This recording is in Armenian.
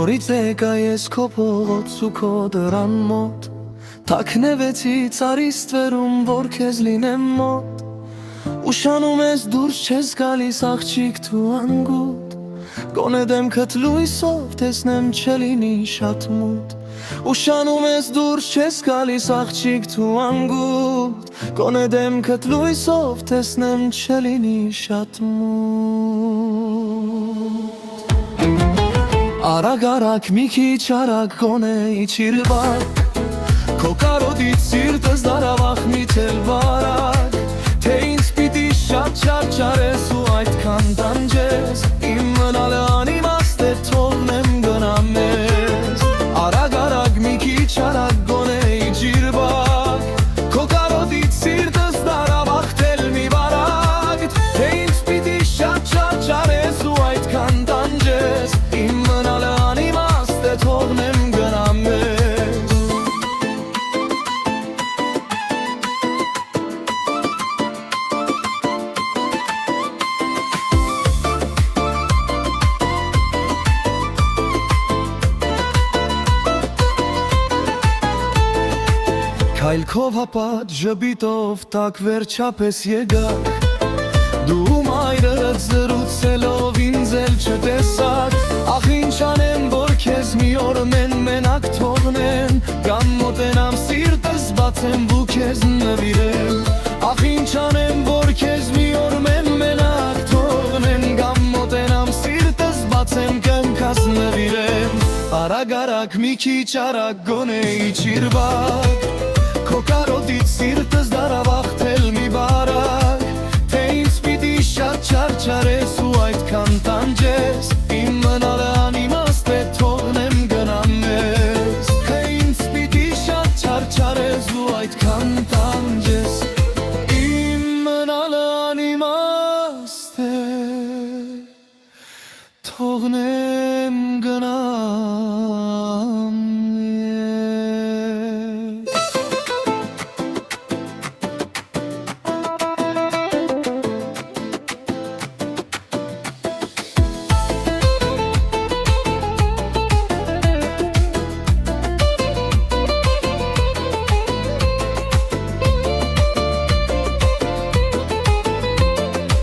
Նորից եկա ես քո փողոց ու քո դռան մոտ, թաքնվեցի ծառի ստվերում, որ քեզ լինեմ մոտ, ուշանում ես դուրս չես գալիս աղջիկ դու անգութ, գոնե դեմքդ լույսով տեսնեմ չլինի շատ մութ, ուշանում ես դուրս չես գալիս աղջիկ դու անգութ, գոնե դեմքդ լույսով տեսնեմ չլինի շատ մութ. Արագ արագ մի քիչ արագ գոնե իջիր վար, քո կարոտից սիրտս դարավ աղմիթել վարակ, թե ինձ պիտի շատ չարչարես ու այդքան տանջես, իմ մնալը անիմաստ է թողնեմ գնամ ես. Արագ արագ մի քիչ արագ գոնե իջիր վար, քո կարոտից սիրտս դարավ աղթել մի վարակ, թե ինձ պիտի շատ չարչարես ու այդքան տանջես, իմ մնալը անիմաստ է թողնեմ գնամ ես. Քայլքով հապատ ժպիտով տակ վերջապես եկաք, դու մայրդ զրուցելով ինձ էլ չտեսաք, ախ ինչ անեմ որ քեզ մի օր մենակ թողնեն, կամ մոտենամ սիրտս բացեմ ու քեզ նվիրեմ, ախ ինչ անեմ որ քեզ մի օր մենակ թողնեն, կամ մոտենամ սիրտս բացեմ կնքաս նվիրեմ. Արագ արագ մի քիչ արագ գոնե իջիր վար, քո կարոտից սիրտս դարավ